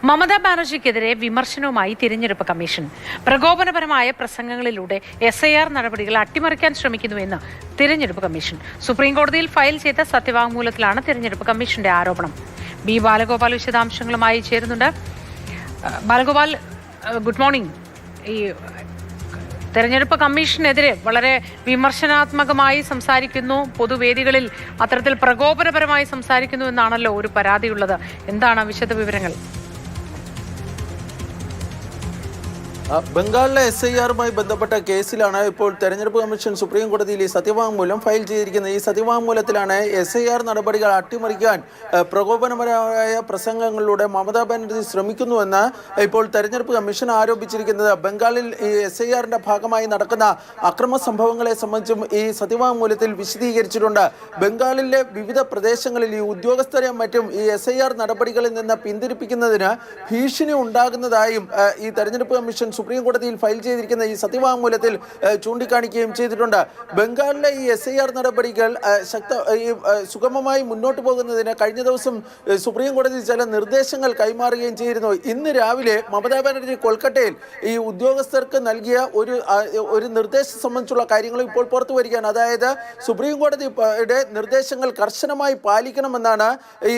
മമതാ ബാനർജിക്കെതിരെ വിമർശനവുമായി തിരഞ്ഞെടുപ്പ് കമ്മീഷൻ. പ്രകോപനപരമായ പ്രസംഗങ്ങളിലൂടെ SIR നടപടികൾ അട്ടിമറിക്കാൻ ശ്രമിക്കുന്നുവെന്ന് തിരഞ്ഞെടുപ്പ് കമ്മീഷൻ. സുപ്രീംകോടതിയിൽ ഫയൽ ചെയ്ത സത്യവാങ്മൂലത്തിലാണ് തിരഞ്ഞെടുപ്പ് കമ്മീഷന്റെ ആരോപണം. ബി ബാലഗോപാൽ വിശദാംശങ്ങളുമായി ചേരുന്നുണ്ട്. Balagopal, good morning. ഈ തെരഞ്ഞെടുപ്പ് കമ്മീഷനെതിരെ വളരെ വിമർശനാത്മകമായി സംസാരിക്കുന്നു, പൊതുവേദികളിൽ അത്തരത്തിൽ പ്രകോപനപരമായി സംസാരിക്കുന്നു എന്നാണല്ലോ ഒരു പരാതിയുള്ളത്. എന്താണ് വിശദ വിവരങ്ങൾ? ബംഗാളിലെ SIRമായി ബന്ധപ്പെട്ട കേസിലാണ് ഇപ്പോൾ തെരഞ്ഞെടുപ്പ് കമ്മീഷൻ സുപ്രീം കോടതിയിൽ ഈ സത്യവാങ്മൂലം ഫയൽ ചെയ്തിരിക്കുന്നത്. ഈ സത്യവാങ്മൂലത്തിലാണ് SIR നടപടികൾ അട്ടിമറിക്കാൻ പ്രകോപനപരമായ പ്രസംഗങ്ങളിലൂടെ മമതാ ബാനർജി ശ്രമിക്കുന്നുവെന്ന് ഇപ്പോൾ തെരഞ്ഞെടുപ്പ് കമ്മീഷൻ ആരോപിച്ചിരിക്കുന്നത്. ബംഗാളിൽ ഈ SIRന്റെ ഭാഗമായി നടക്കുന്ന അക്രമ സംഭവങ്ങളെ സംബന്ധിച്ചും ഈ സത്യവാങ്മൂലത്തിൽ വിശദീകരിച്ചിട്ടുണ്ട്. ബംഗാളിലെ വിവിധ പ്രദേശങ്ങളിൽ ഈ ഉദ്യോഗസ്ഥരെ മറ്റും ഈ SIR നടപടികളിൽ നിന്ന് പിന്തിരിപ്പിക്കുന്നതിന് ഭീഷണി ഉണ്ടാകുന്നതായും ഈ തെരഞ്ഞെടുപ്പ് കമ്മീഷൻ സുപ്രീം കോടതിയിൽ ഫയൽ ചെയ്തിരിക്കുന്ന ഈ സത്യവാങ്മൂലത്തിൽ ചൂണ്ടിക്കാണിക്കുകയും ചെയ്തിട്ടുണ്ട്. ബംഗാളിലെ ഈ SIR നടപടികൾ സുഗമമായി മുന്നോട്ട് പോകുന്നതിന് കഴിഞ്ഞ ദിവസം സുപ്രീം കോടതി ചില നിർദ്ദേശങ്ങൾ കൈമാറുകയും ചെയ്തിരുന്നു. ഇന്ന് രാവിലെ മമതാ ബാനർജി കൊൽക്കത്തയിൽ ഈ ഉദ്യോഗസ്ഥർക്ക് നൽകിയ ഒരു നിർദ്ദേശം സംബന്ധിച്ചുള്ള കാര്യങ്ങൾ ഇപ്പോൾ പുറത്തു വരികയാണ്. അതായത് സുപ്രീം കോടതിയുടെ നിർദ്ദേശങ്ങൾ കർശനമായി പാലിക്കണമെന്നാണ് ഈ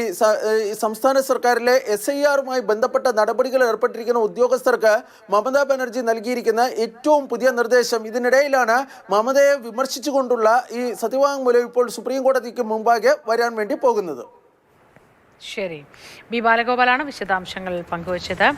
സംസ്ഥാന സർക്കാരിലെ SIRമായി ബന്ധപ്പെട്ട നടപടികൾ ഏർപ്പെട്ടിരിക്കുന്ന ഉദ്യോഗസ്ഥർക്ക് മമതാ ബാനർജി നൽകിയിരിക്കുന്ന ഏറ്റവും പുതിയ നിർദ്ദേശം. ഇതിനിടയിലാണ് മമതയെ വിമർശിച്ചുകൊണ്ടുള്ള ഈ സത്യവാങ്മൂലം ഇപ്പോൾ സുപ്രീം കോടതിക്ക് മുമ്പാകെ വരാൻ വേണ്ടി പോകുന്നത്. ശരി, ബി ബാലഗോപാലാണ് വിശദാംശങ്ങൾ പങ്കുവച്ചത്.